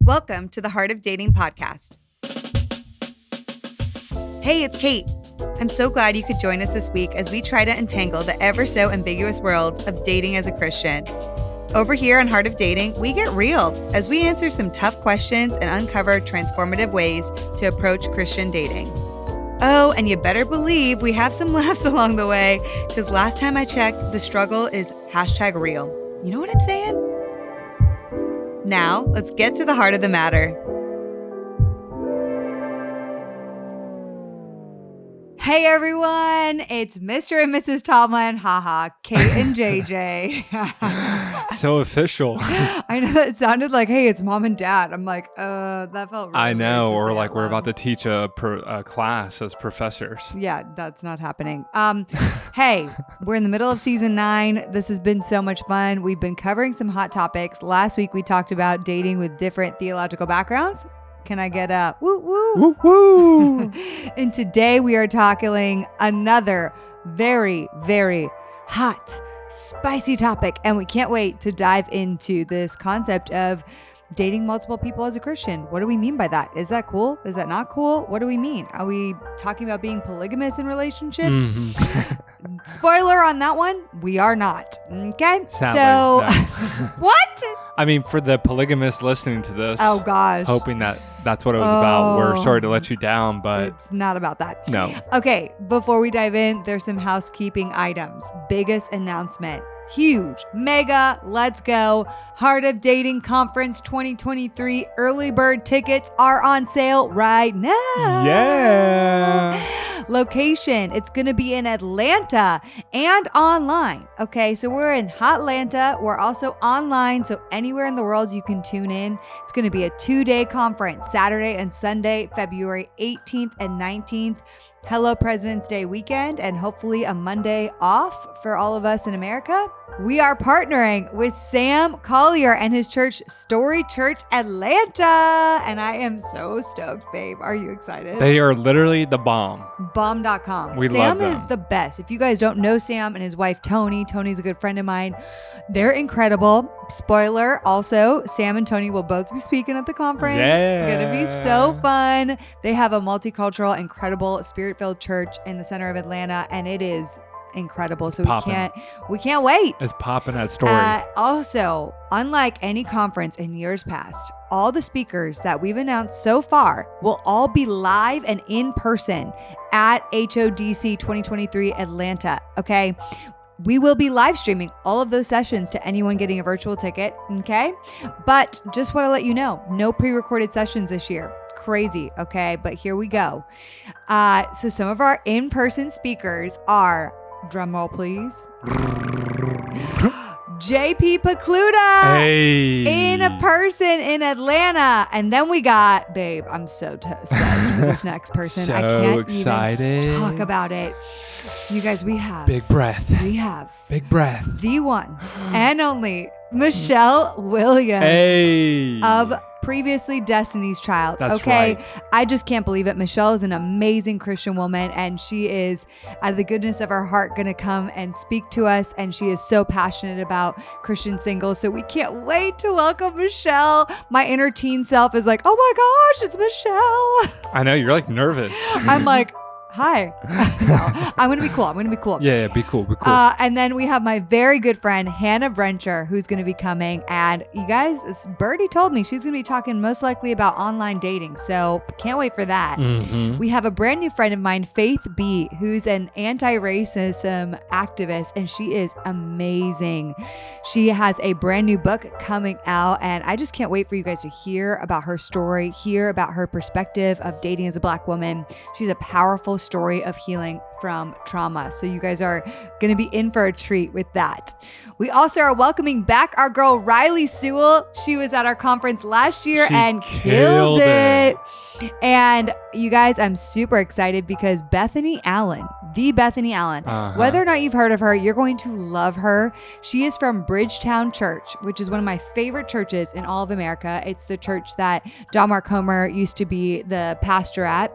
Welcome to the Heart of Dating podcast. Hey, it's Kate. I'm so glad you could join us this week as we try to untangle the ever so ambiguous world of dating as a Christian. Over here on Heart of Dating, we get real as we answer some tough questions and uncover transformative ways to approach Christian dating. Oh, and you better believe we have some laughs along the way, because last time I checked, the struggle is #real. You know what I'm saying? Now, let's get to the heart of the matter. Hey everyone, it's Mr. and Mrs. Tomlin, haha, Kait and JJ. So official. I know it sounded like, hey, it's mom and dad. I'm like, that felt really I know, weird to or say like out we're loud. about to teach a class as professors. Yeah, that's not happening. Hey, we're in the middle of season 9. This has been so much fun. We've been covering some hot topics. Last week we talked about dating with different theological backgrounds. Can I get a woo woo? Woo woo! And today we are tackling another very, very hot, spicy topic. And we can't wait to dive into this concept of dating multiple people as a Christian. What do we mean by that? Is that cool? Is that not cool? What do we mean? Are we talking about being polygamous in relationships? Mm-hmm. Spoiler on that one, we are not. Okay? Sadly, so, no. what? I mean, for the polygamists listening to this, Oh, gosh. hoping that that's what it was about. We're sorry to let you down, but It's not about that. no. Okay, before we dive in, there's some housekeeping items. Biggest announcement. Huge, mega, let's go. Heart of Dating Conference 2023 early bird tickets are on sale right now. Yeah. Location, it's going to be in Atlanta and online. Okay, so we're in Hotlanta. We're also online, so anywhere in the world you can tune in. It's going to be a 2-day conference, Saturday and Sunday, February 18th and 19th. Hello President's Day weekend, and hopefully a Monday off for all of us in America. We are partnering with Sam Collier and his church, Story Church Atlanta. And I am so stoked, babe. Are you excited? They are literally the bomb. Bomb.com. We Sam love is them. the best. If you guys don't know Sam and his wife, Tony's a good friend of mine. They're incredible. Spoiler, also, Sam and Tony will both be speaking at the conference. Yeah. It's going to be so fun. They have a multicultural, incredible, spirit-filled church in the center of Atlanta, and it is incredible. So Poppin'. we can't wait. It's popping that story. Also, unlike any conference in years past, all the speakers that we've announced so far will all be live and in person at HODC 2023 Atlanta. Okay. We will be live streaming all of those sessions to anyone getting a virtual ticket. Okay. But just want to let you know, no pre-recorded sessions this year. Crazy. Okay. But here we go. So some of our in-person speakers are, drumroll please, JP Pacluda in person in Atlanta. And then we got, babe, I'm so stoked for this next person. So I can't excited. even talk about it. You guys, we have Big breath. Big breath. the one and only Michelle Williams Hey. of previously Destiny's Child. That's okay. right. I just can't believe it. Michelle is an amazing Christian woman, and she is, out of the goodness of her heart, going to come and speak to us. And she is so passionate about Christian singles. So we can't wait to welcome Michelle. My inner teen self is like, oh my gosh, it's Michelle. I know, you're like nervous. I'm like, hi. No, I'm going to be cool. Yeah, be cool. And then we have my very good friend, Hannah Brencher, who's going to be coming. And you guys, Birdie told me she's going to be talking most likely about online dating. So can't wait for that. Mm-hmm. We have a brand new friend of mine, Faith B, who's an anti-racism activist, and she is amazing. She has a brand new book coming out, and I just can't wait for you guys to hear about her story, hear about her perspective of dating as a Black woman. She's a powerful story of healing from trauma. So you guys are going to be in for a treat with that. We also are welcoming back our girl, Riley Sewell. She was at our conference last year and killed it. And you guys, I'm super excited because Bethany Allen, whether or not you've heard of her, you're going to love her. She is from Bridgetown Church, which is one of my favorite churches in all of America. It's the church that Don Mark Comer used to be the pastor at.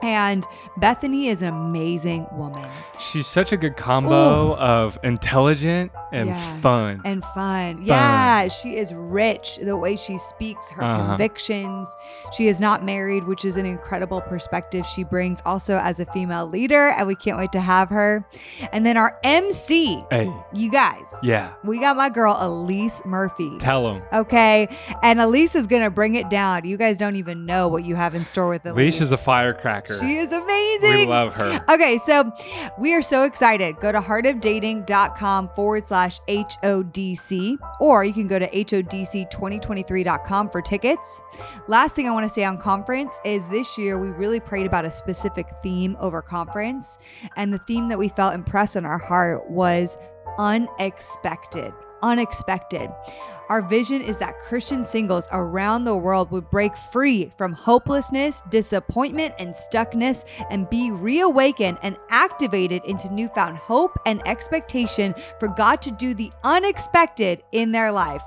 And Bethany is an amazing woman. She's such a good combo of intelligent and fun. And fun. Yeah, she is rich. The way she speaks, her convictions. She is not married, which is an incredible perspective she brings also as a female leader. And we can't wait to have her. And then our MC. Hey. You guys. Yeah. We got my girl, Elise Murphy. Tell them. Okay. And Elise is going to bring it down. You guys don't even know what you have in store with Elise. Elise is a firecracker. She is amazing. We love her. Okay, so we are so excited. Go to heartofdating.com/HODC, or you can go to HODC2023.com for tickets. Last thing I want to say on conference is this year we really prayed about a specific theme over conference. And the theme that we felt impressed on our heart was unexpected. Unexpected. Our vision is that Christian singles around the world would break free from hopelessness, disappointment, and stuckness and be reawakened and activated into newfound hope and expectation for God to do the unexpected in their life.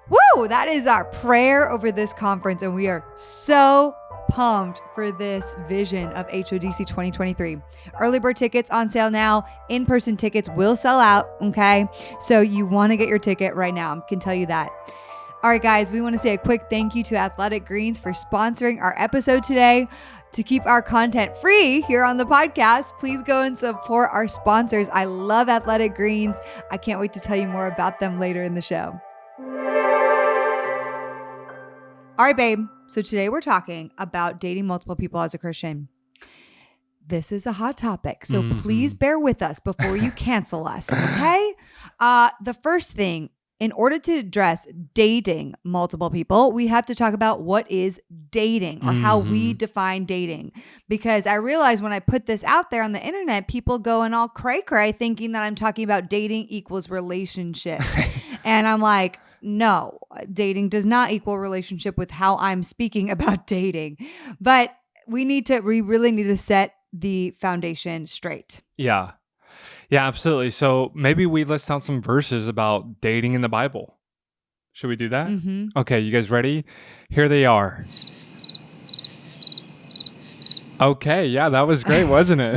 Woo! That is our prayer over this conference, and we are so pumped for this vision of HODC 2023. Early bird tickets on sale now. In-person tickets will sell out, okay? So you want to get your ticket right now. I can tell you that. All right, guys, we want to say a quick thank you to Athletic Greens for sponsoring our episode today. To keep our content free here on the podcast, please go and support our sponsors. I love Athletic Greens. I can't wait to tell you more about them later in the show. All right, babe. So today we're talking about dating multiple people as a Christian. This is a hot topic, so please bear with us before you cancel us, okay? The first thing, in order to address dating multiple people, we have to talk about what is dating or how we define dating. Because I realize when I put this out there on the internet, people going all cray-cray thinking that I'm talking about dating equals relationship. And I'm like, no, dating does not equal relationship with how I'm speaking about dating. But we really need to set the foundation straight. Yeah. Yeah, absolutely. So maybe we list out some verses about dating in the Bible. Should we do that? Okay, you guys ready? Here they are. Okay, yeah, that was great, wasn't it?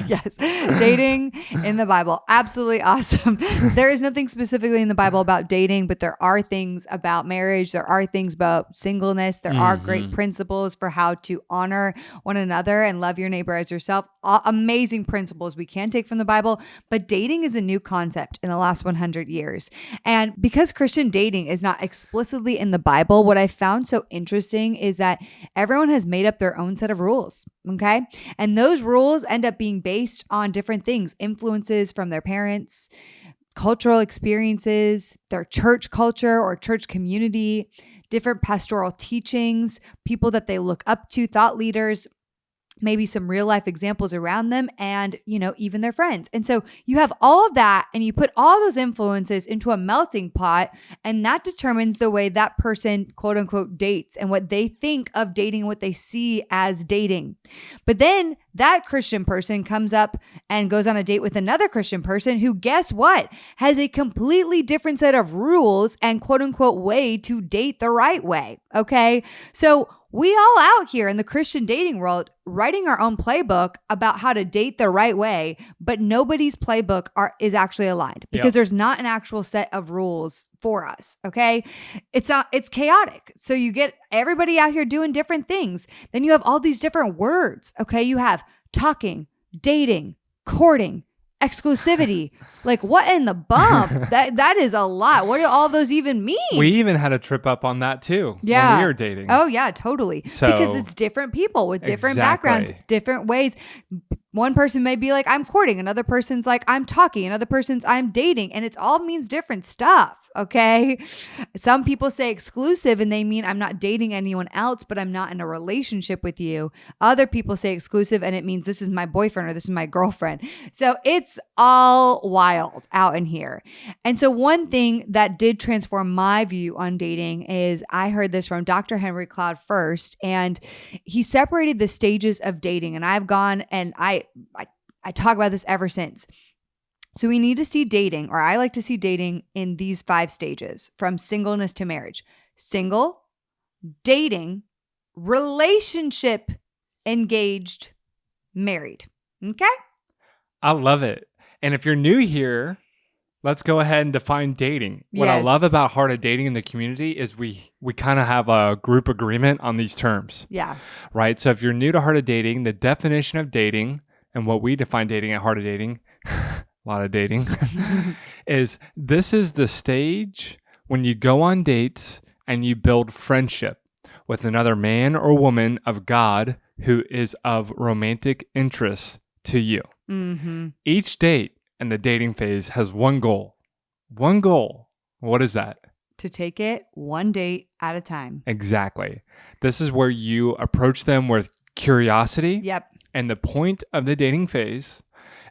Yes, dating in the Bible. Absolutely awesome. There is nothing specifically in the Bible about dating, but there are things about marriage. There are things about singleness. There are great principles for how to honor one another and love your neighbor as yourself. Amazing principles we can take from the Bible, but dating is a new concept in the last 100 years. And because Christian dating is not explicitly in the Bible, what I found so interesting is that everyone has made up their own set of rules. Okay. And those rules end up being based on different things, influences from their parents, cultural experiences, their church culture or church community, different pastoral teachings, people that they look up to, thought leaders, maybe some real life examples around them, and, even their friends. And so you have all of that and you put all those influences into a melting pot, and that determines the way that person, quote unquote, dates and what they think of dating and what they see as dating. But then that Christian person comes up and goes on a date with another Christian person who, guess what, has a completely different set of rules and quote unquote way to date the right way. Okay. So we all out here in the Christian dating world writing our own playbook about how to date the right way, but nobody's playbook is actually aligned because there's not an actual set of rules for us. Okay. It's chaotic. So you get everybody out here doing different things. Then you have all these different words. Okay. You have talking, dating, courting, exclusivity. Like, what in the bump? That is a lot. What do all those even mean? We even had a trip up on that too. Yeah. When we were dating. Oh yeah, totally. So, because it's different people with different backgrounds, different ways. One person may be like, I'm courting. Another person's like, I'm talking. Another person's, I'm dating. And it all means different stuff. Okay. Some people say exclusive and they mean I'm not dating anyone else, but I'm not in a relationship with you. Other people say exclusive and it means this is my boyfriend or this is my girlfriend. So it's all wild out in here. And so one thing that did transform my view on dating is I heard this from Dr. Henry Cloud first, and he separated the stages of dating. And I've gone and I talk about this ever since. So we need to see dating, or I like to see dating in these 5 stages from singleness to marriage: single, dating, relationship, engaged, married. Okay? I love it. And if you're new here, let's go ahead and define dating. What I love about Heart of Dating in the community is we kind of have a group agreement on these terms. Yeah. Right? So if you're new to Heart of Dating, the definition of dating and what we define dating at Heart of Dating, a lot of dating, is this is the stage when you go on dates and you build friendship with another man or woman of God who is of romantic interest to you. Mm-hmm. Each date in the dating phase has one goal. One goal. What is that? To take it one date at a time. Exactly. This is where you approach them with curiosity. Yep. And the point of the dating phase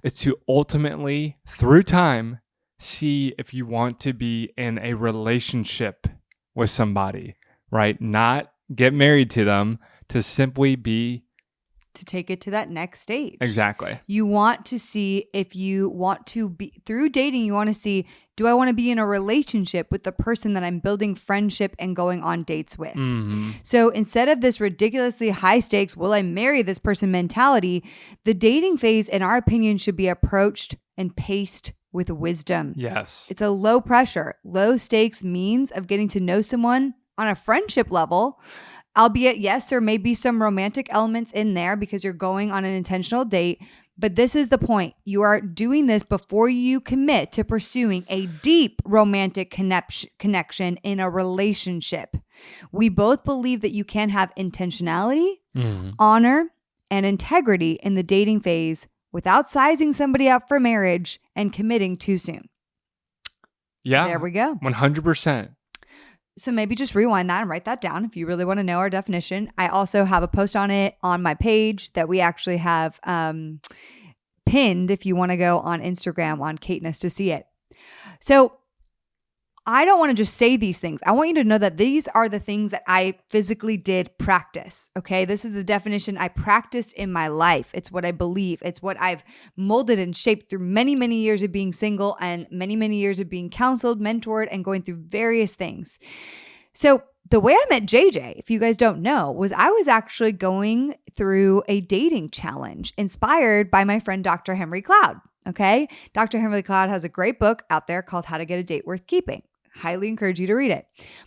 is to ultimately, through time, see if you want to be in a relationship with somebody, right? Not get married to them, to simply be. To take it to that next stage. Exactly. You want to see if you want to be, through dating, you want to see, do I want to be in a relationship with the person that I'm building friendship and going on dates with? Mm-hmm. So instead of this ridiculously high stakes, will I marry this person mentality, the dating phase, in our opinion, should be approached and paced with wisdom. Yes. It's a low pressure, low stakes means of getting to know someone on a friendship level. Albeit, yes, there may be some romantic elements in there because you're going on an intentional date. But this is the point. You are doing this before you commit to pursuing a deep romantic connection in a relationship. We both believe that you can have intentionality, honor, and integrity in the dating phase without sizing somebody up for marriage and committing too soon. Yeah. There we go. 100%. So maybe just rewind that and write that down if you really want to know our definition. I also have a post on it on my page that we actually have pinned if you want to go on Instagram on Kateness to see it. So I don't want to just say these things. I want you to know that these are the things that I physically did practice. Okay. This is the definition I practiced in my life. It's what I believe. It's what I've molded and shaped through many, many years of being single and many, many years of being counseled, mentored, and going through various things. So the way I met JJ, if you guys don't know, was I was actually going through a dating challenge inspired by my friend, Dr. Henry Cloud. Okay. Dr. Henry Cloud has a great book out there called How to Get a Date Worth Keeping. Highly encourage you to read it.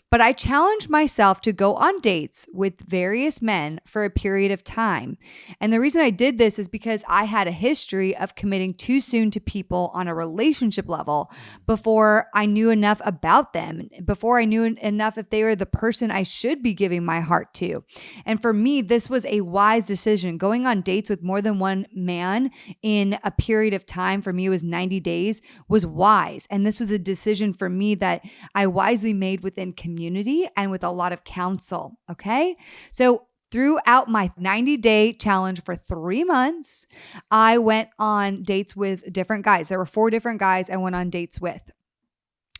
But I challenged myself to go on dates with various men for a period of time. And the reason I did this is because I had a history of committing too soon to people on a relationship level before I knew enough about them, before I knew enough if they were the person I should be giving my heart to. And for me, this was a wise decision. Going on dates with more than one man in a period of time, for me it was 90 days, was wise. And this was a decision for me that I wisely made within community and with a lot of counsel. Okay. So throughout my 90-day challenge for 3 months, I went on dates with different guys. There were 4 different guys I went on dates with.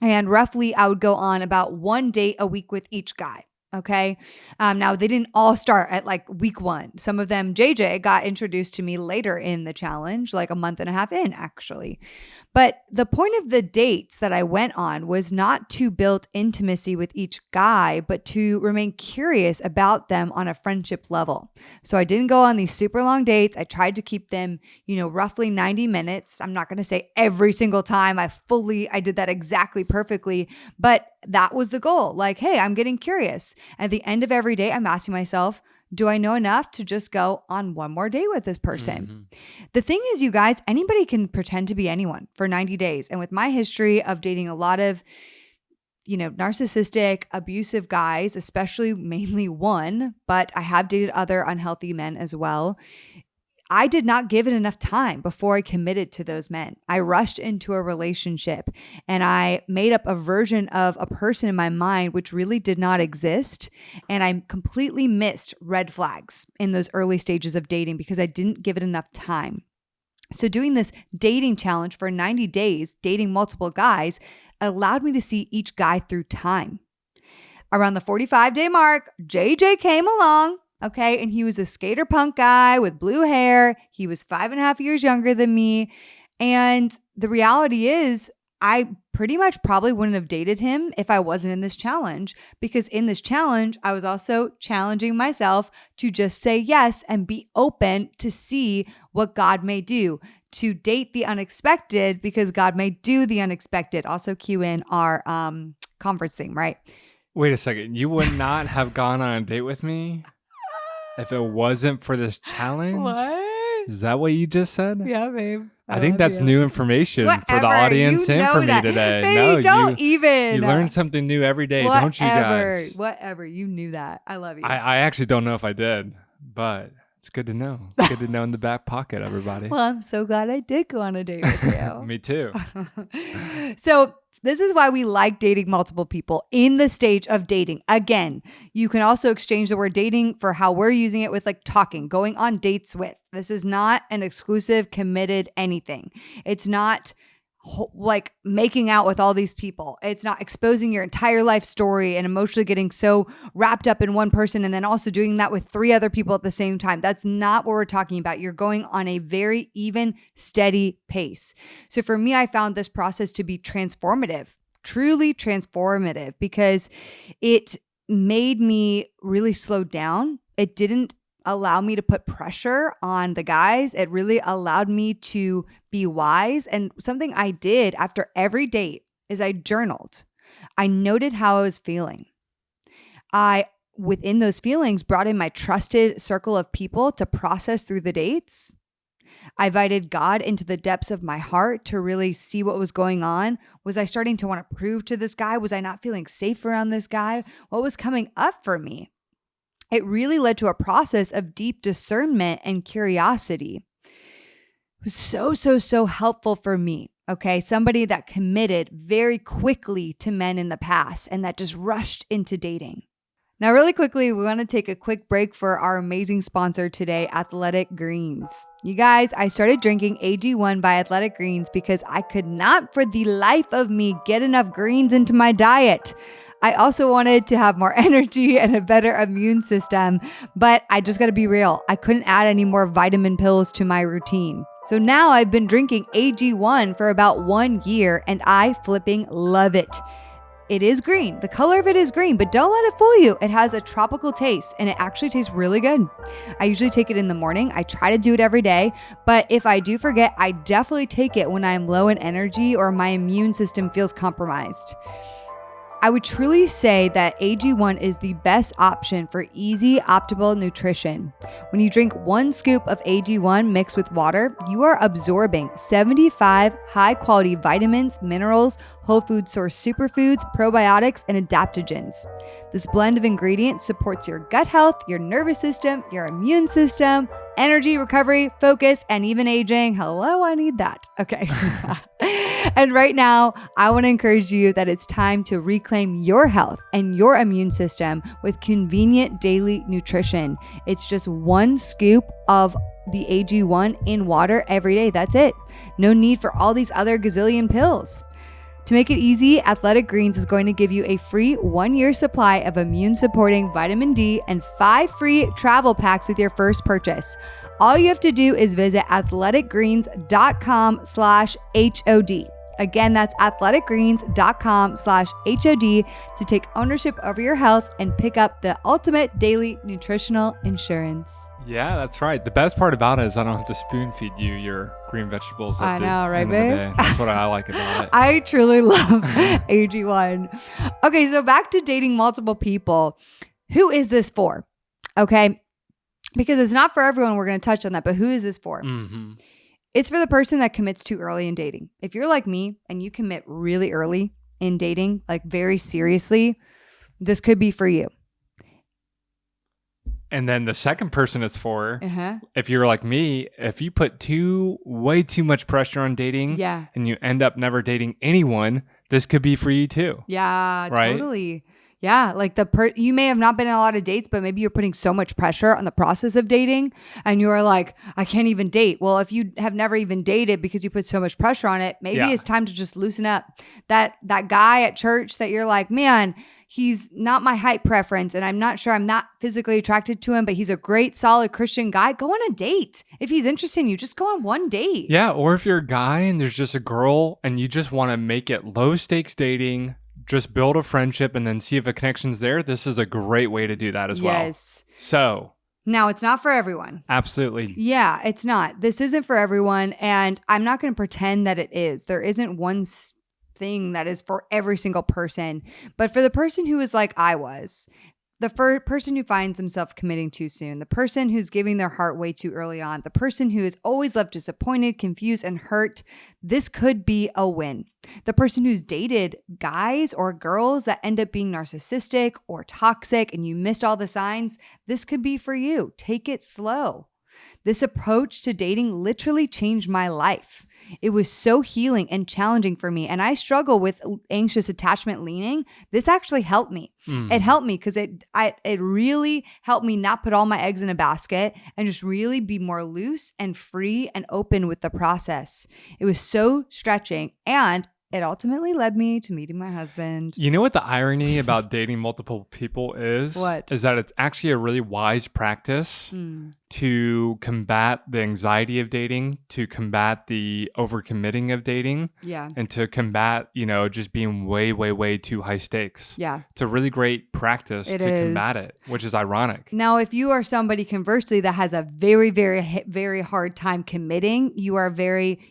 And roughly I would go on about 1 date a week with each guy. Okay. Now they didn't all start at like week 1. Some of them, JJ got introduced to me later in the challenge, like a month and a half in actually. But the point of the dates that I went on was not to build intimacy with each guy, but to remain curious about them on a friendship level. So I didn't go on these super long dates. I tried to keep them, roughly 90 minutes. I'm not going to say every single time I did that exactly perfectly, but that was the goal. Like, hey, I'm getting curious. At the end of every day, I'm asking myself, do I know enough to just go on one more date with this person? Mm-hmm. The thing is, you guys, anybody can pretend to be anyone for 90 days. And with my history of dating a lot of, narcissistic, abusive guys, especially mainly one, but I have dated other unhealthy men as well. I did not give it enough time before I committed to those men. I rushed into a relationship and I made up a version of a person in my mind which really did not exist. And I completely missed red flags in those early stages of dating because I didn't give it enough time. So doing this dating challenge for 90 days, dating multiple guys, allowed me to see each guy through time. Around the 45-day mark, JJ came along. Okay. And he was a skater punk guy with blue hair. He was 5.5 years younger than me. And the reality is I pretty much probably wouldn't have dated him if I wasn't in this challenge, because in this challenge, I was also challenging myself to just say yes and be open to see what God may do, to date the unexpected because God may do the unexpected. Also cue in our conference theme, right? Wait a second. You would not have gone on a date with me if it wasn't for this challenge? What? Is that what you just said? Yeah, babe. I think that's new information for the audience and for me today. Baby, don't even. You learn something new every day, don't you guys? Whatever. You knew that. I love you. I actually don't know if I did, but it's good to know. It's good to know in the back pocket, everybody. Well, I'm so glad I did go on a date with you. Me too. So this is why we like dating multiple people in the stage of dating. Again, you can also exchange the word dating for how we're using it with like talking, going on dates with. This is not an exclusive, committed anything. It's not like making out with all these people. It's not exposing your entire life story and emotionally getting so wrapped up in one person and then also doing that with 3 other people at the same time. That's not what we're talking about. You're going on a very even, steady pace. So for me, I found this process to be transformative, truly transformative, because it made me really slow down. It didn't allow me to put pressure on the guys. It really allowed me to be wise. And something I did after every date is I journaled. I noted how I was feeling. I, within those feelings, brought in my trusted circle of people to process through the dates. I invited God into the depths of my heart to really see what was going on. Was I starting to want to prove to this guy? Was I not feeling safe around this guy? What was coming up for me? It really led to a process of deep discernment and curiosity. It was so helpful for me. Okay. Somebody that committed very quickly to men in the past and that just rushed into dating. Now, really quickly, we want to take a quick break for our amazing sponsor today, Athletic Greens. You guys, I started drinking AG1 by Athletic Greens because I could not for the life of me get enough greens into my diet. I also wanted to have more energy and a better immune system, but I just got to be real. I couldn't add any more vitamin pills to my routine. So now I've been drinking AG1 for about 1 year and I flipping love it. It is green. The color of it is green, but don't let it fool you. It has a tropical taste and it actually tastes really good. I usually take it in the morning. I try to do it every day, but if I do forget, I definitely take it when I'm low in energy or my immune system feels compromised. I would truly say that AG1 is the best option for easy, optimal nutrition. When you drink 1 scoop of AG1 mixed with water, you are absorbing 75 high-quality vitamins, minerals, whole food source superfoods, probiotics, and adaptogens. This blend of ingredients supports your gut health, your nervous system, your immune system, energy, recovery, focus, and even aging. Hello, I need that. Okay. And right now, I want to encourage you that it's time to reclaim your health and your immune system with convenient daily nutrition. It's just 1 scoop of the AG1 in water every day. That's it. No need for all these other gazillion pills. To make it easy, Athletic Greens is going to give you a free 1-year supply of immune-supporting vitamin D and 5 free travel packs with your first purchase. All you have to do is visit athleticgreens.com/HOD. Again, that's athleticgreens.com/HOD to take ownership over your health and pick up the ultimate daily nutritional insurance. Yeah, that's right. The best part about it is I don't have to spoon feed you your green vegetables. I know, right, babe? That's what I like about it. I truly love AG1. Okay, so back to dating multiple people. Who is this for? Okay, because it's not for everyone. We're going to touch on that, but who is this for? Mm-hmm. It's for the person that commits too early in dating. If you're like me and you commit really early in dating, like very seriously, this could be for you. And then the second person it's for, if you're like me, if you put way too much pressure on dating and you end up never dating anyone, this could be for you too. Yeah, right? Totally. Yeah, like you may have not been in a lot of dates, but maybe you're putting so much pressure on the process of dating and you're like, I can't even date. Well, if you have never even dated because you put so much pressure on it, maybe it's time to just loosen up. That guy at church that you're like, man, he's not my height preference and I'm not sure I'm not physically attracted to him, but he's a great, solid Christian guy, go on a date. If he's interested in you, just go on one date. Yeah. Or if you're a guy and there's just a girl and you just want to make it low stakes dating, just build a friendship and then see if a connection's there, this is a great way to do that as well. Yes. So now, it's not for everyone. Absolutely. Yeah, it's not. This isn't for everyone. And I'm not going to pretend that it is. There isn't one thing that is for every single person. But for the person who is like I was, the person who finds himself committing too soon, the person who's giving their heart way too early on, the person who is always left disappointed, confused, and hurt, this could be a win. The person who's dated guys or girls that end up being narcissistic or toxic and you missed all the signs, this could be for you. Take it slow. This approach to dating literally changed my life. It was so healing and challenging for me. And I struggle with anxious attachment leaning. This actually helped me. It helped me because it really helped me not put all my eggs in a basket and just really be more loose and free and open with the process. It was so stretching, and it ultimately led me to meeting my husband. You know what the irony about dating multiple people is? What? Is that it's actually a really wise practice to combat the anxiety of dating, to combat the overcommitting of dating, and to combat, just being way, way, way too high stakes. Yeah. It's a really great practice to combat it, which is ironic. Now, if you are somebody conversely that has a very, very, very hard time committing, you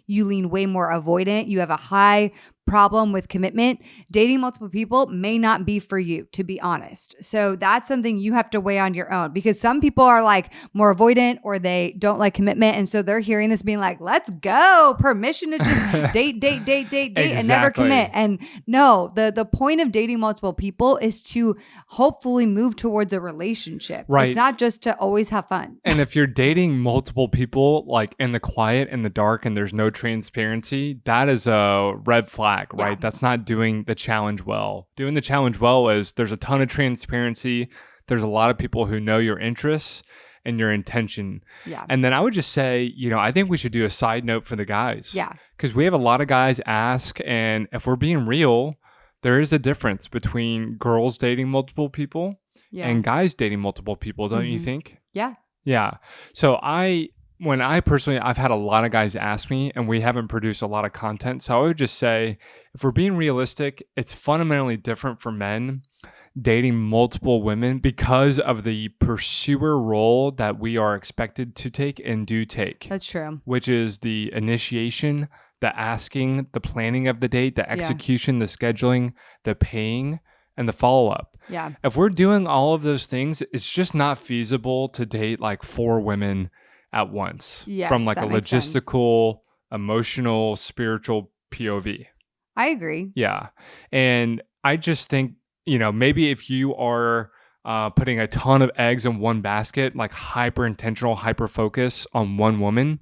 lean way more avoidant, you have a high problem with commitment, dating multiple people may not be for you, to be honest. So that's something you have to weigh on your own, because some people are like more avoidant or they don't like commitment. And so they're hearing this being like, let's go, permission to just date and never commit. And no, the point of dating multiple people is to hopefully move towards a relationship. Right. It's not just to always have fun. And if you're dating multiple people, like in the quiet, in the dark, and there's no transparency, that is a red flag. Right? Yeah. That's not doing the challenge well. Doing the challenge well is there's a ton of transparency. There's a lot of people who know your interests and your intention. Yeah. And then I would just say, I think we should do a side note for the guys. Yeah. Because we have a lot of guys ask, and if we're being real, there is a difference between girls dating multiple people and guys dating multiple people, don't you think? Yeah. Yeah. So I've had a lot of guys ask me, and we haven't produced a lot of content. So I would just say, if we're being realistic, it's fundamentally different for men dating multiple women because of the pursuer role that we are expected to take and do take. That's true. Which is the initiation, the asking, the planning of the date, the execution, the scheduling, the paying, and the follow-up. Yeah. If we're doing all of those things, it's just not feasible to date like 4 women at once, from like a logistical, emotional, spiritual POV. I agree. Yeah. And I just think, maybe if you are putting a ton of eggs in one basket, like hyper intentional, hyper focus on one woman,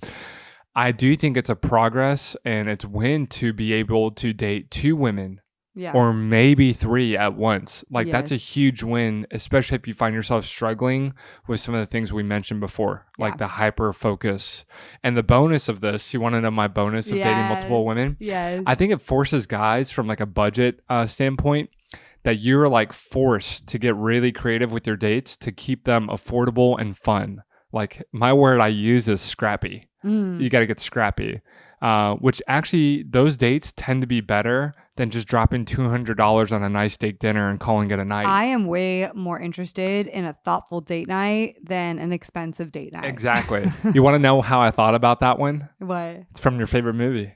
I do think it's a progress and it's win to be able to date 2 women. Yeah. Or maybe 3 at once. Like that's a huge win, especially if you find yourself struggling with some of the things we mentioned before, like the hyper focus. And the bonus of this, you want to know my bonus of dating multiple women? Yes. I think it forces guys from like a budget standpoint that you're like forced to get really creative with your dates to keep them affordable and fun. Like my word I use is scrappy. You got to get scrappy. Which actually, those dates tend to be better than just dropping $200 on a nice steak dinner and calling it a night. I am way more interested in a thoughtful date night than an expensive date night. Exactly. You want to know how I thought about that one? What? It's from your favorite movie.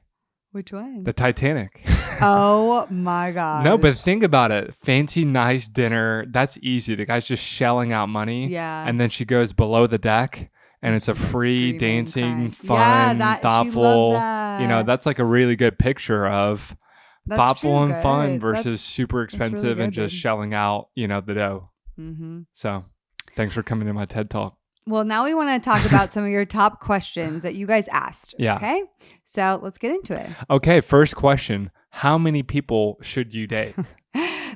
Which one? The Titanic. Oh my God. No, but think about it. Fancy, nice dinner. That's easy. The guy's just shelling out money. Yeah. And then she goes below the deck. And it's a free, dancing, fun, thoughtful, that's like a really good picture of thoughtful and fun versus super expensive really and just shelling out, the dough. Mm-hmm. So thanks for coming to my TED Talk. Well, now we want to talk about some of your top questions that you guys asked. Yeah. Okay. So let's get into it. Okay. First question. How many people should you date?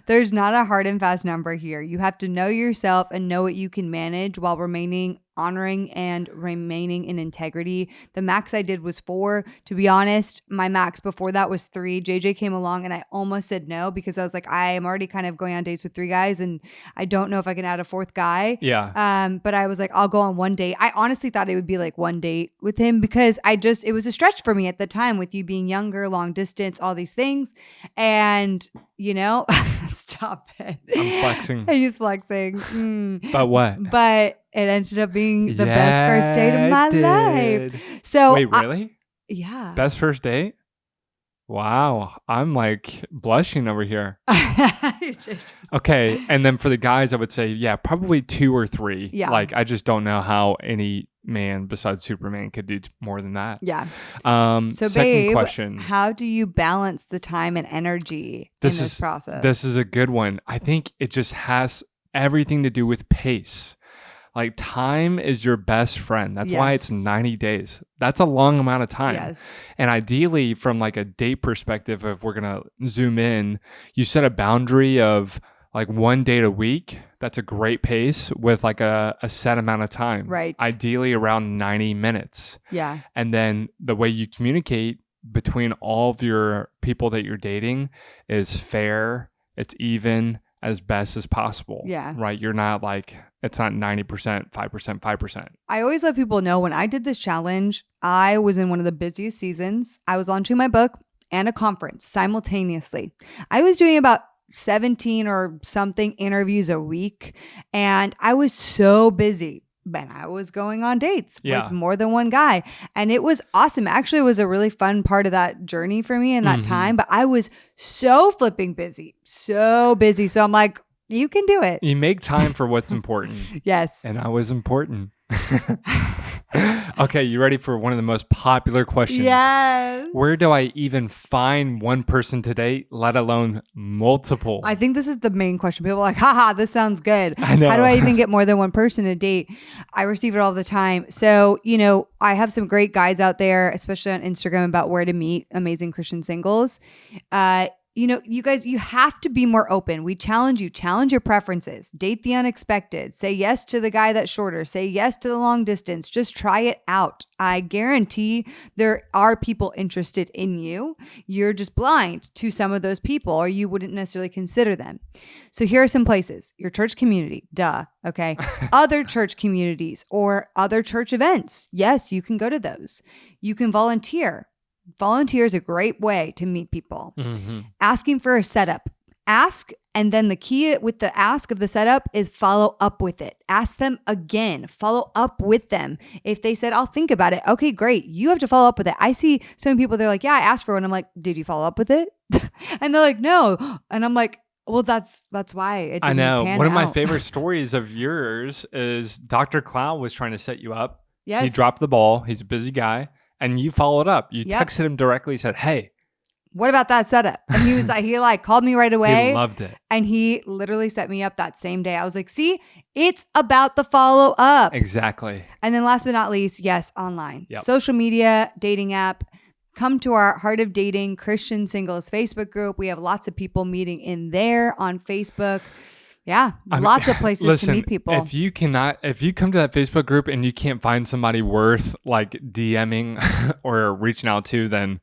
There's not a hard and fast number here. You have to know yourself and know what you can manage while remaining honoring and remaining in integrity. The max I did was 4. To be honest, my max before that was 3. JJ came along and I almost said no because I was like, I am already kind of going on dates with 3 guys and I don't know if I can add a 4th guy. Yeah. But I was like, I'll go on 1 date. I honestly thought it would be like 1 date with him because it was a stretch for me at the time with you being younger, long distance, all these things. And stop it. I'm flexing. He's flexing. But what? But it ended up being the best first date of my life. So wait, really? Yeah. Best first date? Wow. I'm like blushing over here. Okay. And then for the guys, I would say, yeah, probably 2 or 3. Yeah. Like, I just don't know how any man besides Superman could do more than that. Yeah. So second babe, question. How do you balance the time and energy in this process? This is a good one. I think it just has everything to do with pace. Like, time is your best friend. That's why it's 90 days. That's a long amount of time. Yes. And ideally, from like a date perspective, if we're going to zoom in, you set a boundary of like 1 date a week. That's a great pace with like a set amount of time. Right. Ideally around 90 minutes. Yeah. And then the way you communicate between all of your people that you're dating is fair. It's even, as best as possible. Yeah. Right. You're not like, it's not 90%, 5%, 5%. I always let people know when I did this challenge, I was in one of the busiest seasons. I was launching my book and a conference simultaneously. I was doing about 17 or something interviews a week. And I was so busy. And I was going on dates with more than one guy. And it was awesome. Actually, it was a really fun part of that journey for me in that time. But I was so flipping busy. So busy. So I'm like, you can do it. You make time for what's important. Yes. And I was important. Okay, you ready for one of the most popular questions? Yes. Where do I even find one person to date, let alone multiple? I think this is the main question. People are like, haha, this sounds good. I know. How do I even get more than one person to date? I receive it all the time. So, I have some great guides out there, especially on Instagram, about where to meet amazing Christian singles. You guys, you have to be more open. We challenge your preferences, date the unexpected, say yes to the guy that's shorter, say yes to the long distance, just try it out. I guarantee there are people interested in you. You're just blind to some of those people, or you wouldn't necessarily consider them. So here are some places: your church community, duh. Okay. Other church communities or other church events. Yes, you can go to those. You can volunteer. Volunteer is a great way to meet people. Asking for a setup. Ask, and then the key with the ask of the setup is follow up with it. Ask them again. Follow up with them. If they said, I'll think about it. Okay, great. You have to follow up with it. I see some people, they're like, yeah, I asked for one. I'm like, did you follow up with it? And they're like, no. And I'm like, well, that's why it didn't I know. pan One of my out. favorite stories of yours is Dr. Cloud was trying to set you up. Yes. He dropped the ball. He's a busy guy. And you followed up. You Yep. texted him directly, said, hey. What about that setup? And he was like, he called me right away. He loved it. And he literally set me up that same day. I was like, see, it's about the follow up. Exactly. And then last but not least, yes, online. Yep. Social media, dating app. Come to our Heart of Dating Christian Singles Facebook group. We have lots of people meeting in there on Facebook. Yeah, lots of places to meet people. If you come to that Facebook group and you can't find somebody worth like DMing or reaching out to, then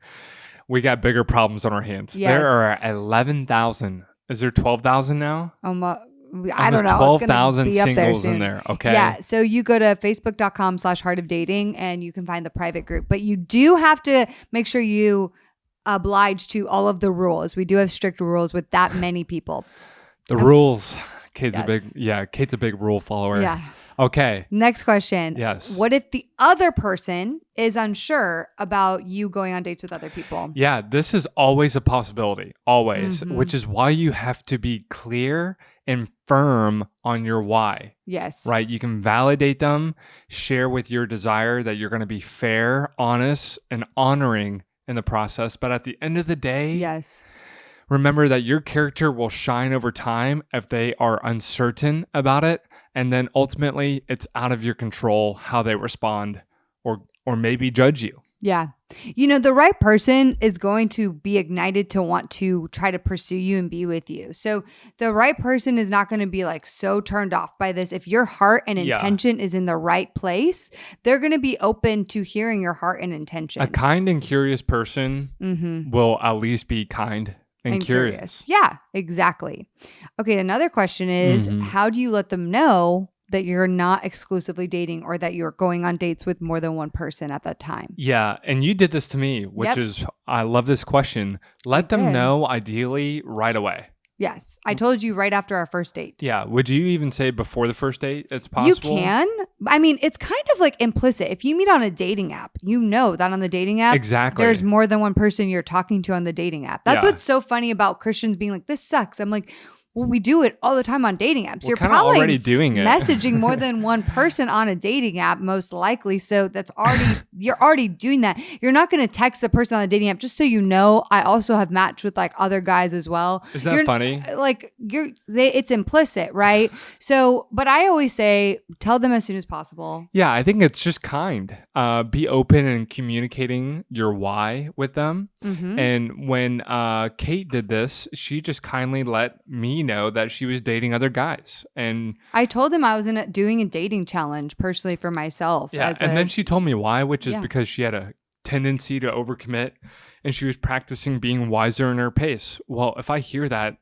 we got bigger problems on our hands. Yes. There are 11,000. Is there 12,000 now? I don't know. 12,000 singles in there. Okay. Yeah. So you go to facebook.com/Heart of Dating and you can find the private group. But you do have to make sure you oblige to all of the rules. We do have strict rules with that many people. The rules. Kate's Yes. Kate's a big rule follower. Yeah. Okay. Next question. Yes. What if the other person is unsure about you going on dates with other people? Yeah, this is always a possibility, always, which is why you have to be clear and firm on your why. Yes. Right? You can validate them, share with your desire that you're going to be fair, honest, and honoring in the process. But at the end of the day, yes. Remember that your character will shine over time if they are uncertain about it. And then ultimately, it's out of your control how they respond or maybe judge you. Yeah. The right person is going to be ignited to want to try to pursue you and be with you. So the right person is not going to be like so turned off by this. If your heart and intention is in the right place, they're going to be open to hearing your heart and intention. A kind and curious person will at least be kind and curious. Yeah, exactly. Okay. Another question is, how do you let them know that you're not exclusively dating or that you're going on dates with more than one person at that time? Yeah. And you did this to me, which is, I love this question. Let them know ideally right away. Yes. I told you right after our first date. Yeah. Would you even say before the first date it's possible? You can. I mean, it's kind of like implicit. If you meet on a dating app, you know that on the dating app, there's more than one person you're talking to on the dating app. That's what's so funny about Christians being like, this sucks. I'm like, well, we do it all the time on dating apps. We're You're probably already doing it. Messaging more than one person on a dating app, most likely. So you're already doing that. You're not going to text the person on the dating app. Just so you know, I also have matched with like other guys as well. Is that funny? Like it's implicit, right? So, but I always say, tell them as soon as possible. Yeah, I think it's just kind. Be open and communicating your why with them. And when Kate did this, she just kindly let me know that she was dating other guys. And I told him I was doing a dating challenge personally for myself. Yeah, and then she told me why, which is because she had a tendency to overcommit and she was practicing being wiser in her pace. Well, if I hear that,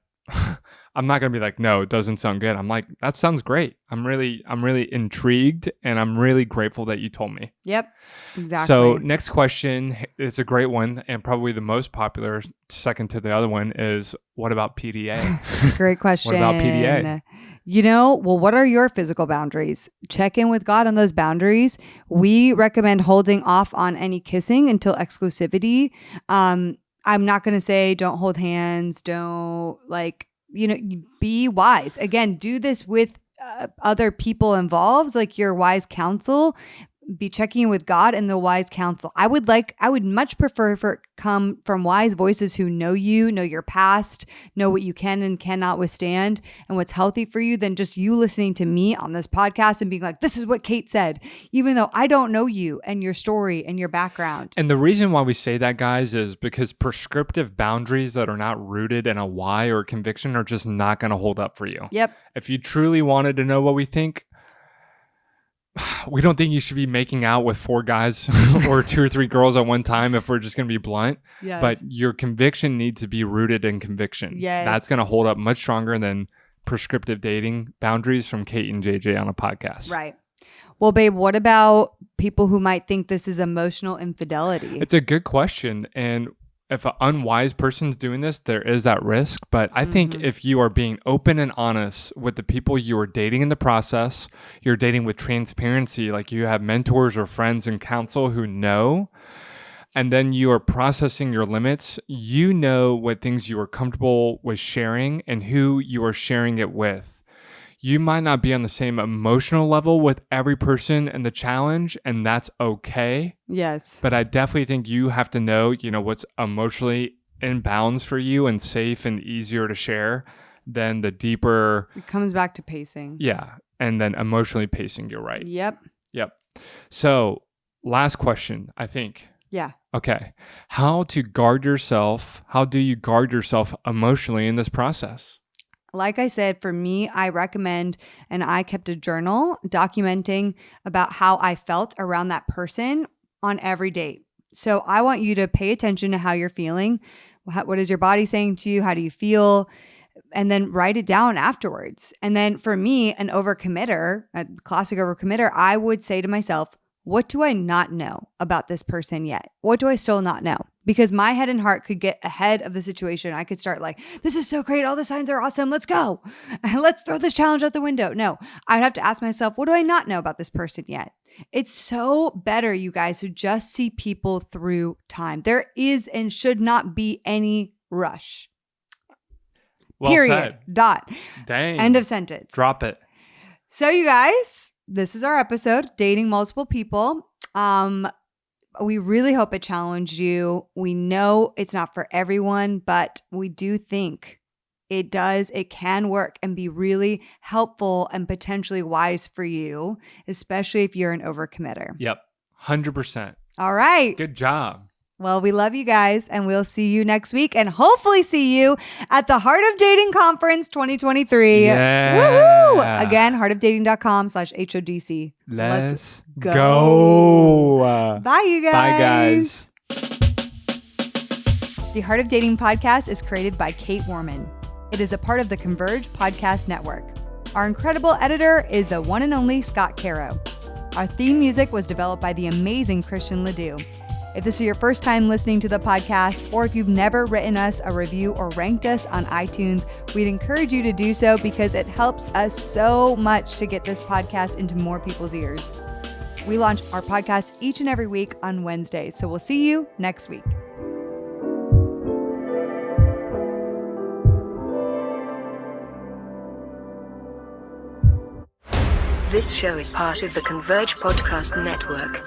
I'm not going to be like, no, it doesn't sound good. I'm like, that sounds great. I'm really intrigued and I'm really grateful that you told me. Yep, exactly. So next question, it's a great one and probably the most popular, second to the other one, is what about PDA? Great question. What about PDA? Well, what are your physical boundaries? Check in with God on those boundaries. We recommend holding off on any kissing until exclusivity. I'm not going to say don't hold hands, don't be wise. Again, do this with other people involved, like your wise counsel. Be checking in with God and the wise counsel. I would much prefer for it come from wise voices who know you, know your past, know what you can and cannot withstand and what's healthy for you than just you listening to me on this podcast and being like, this is what Kate said, even though I don't know you and your story and your background. And the reason why we say that, guys, is because prescriptive boundaries that are not rooted in a why or conviction are just not going to hold up for you. Yep. If you truly wanted to know what we think, we don't think you should be making out with 4 guys or 2 or 3 girls at one time if we're just going to be blunt. Yes. But your conviction needs to be rooted in conviction. Yes. That's going to hold up much stronger than prescriptive dating boundaries from Kait and JJ on a podcast. Right. Well, babe, what about people who might think this is emotional infidelity? It's a good question. And if an unwise person's doing this, there is that risk. But I think if you are being open and honest with the people you are dating in the process, you're dating with transparency, like you have mentors or friends and counsel who know, and then you are processing your limits, you know what things you are comfortable with sharing and who you are sharing it with. You might not be on the same emotional level with every person in the challenge, and that's okay. Yes. But I definitely think you have to know, what's emotionally in bounds for you and safe and easier to share than the deeper. It comes back to pacing. Yeah. And then emotionally pacing, you're right. Yep. So last question, I think. Yeah. Okay. How do you guard yourself emotionally in this process? Like I said, for me, I recommend, and I kept a journal documenting about how I felt around that person on every date. So I want you to pay attention to how you're feeling. What is your body saying to you? How do you feel? And then write it down afterwards. And then for me, an overcommitter, a classic overcommitter, I would say to myself, what do I not know about this person yet? What do I still not know? Because my head and heart could get ahead of the situation. I could start like, this is so great. All the signs are awesome. Let's go. Let's throw this challenge out the window. No, I'd have to ask myself, what do I not know about this person yet? It's so better, you guys, to just see people through time. There is and should not be any rush. Well Period. Said. Dot. Dang. End of sentence. Drop it. So you guys, this is our episode, Dating Multiple People. We really hope it challenged you. We know it's not for everyone, but we do think it can work and be really helpful and potentially wise for you, especially if you're an overcommitter. Yep. 100%. All right. Good job. Well, we love you guys, and we'll see you next week, and hopefully see you at the Heart of Dating Conference 2023. Yeah. Woohoo! Again, heartofdating.com/HODC. Let's go. Bye, you guys. Bye, guys. The Heart of Dating podcast is created by Kate Warman. It is a part of the Converge Podcast Network. Our incredible editor is the one and only Scott Caro. Our theme music was developed by the amazing Christian Ledoux. If this is your first time listening to the podcast, or if you've never written us a review or ranked us on iTunes, we'd encourage you to do so because it helps us so much to get this podcast into more people's ears. We launch our podcast each and every week on Wednesdays, so we'll see you next week. This show is part of the Converge Podcast Network.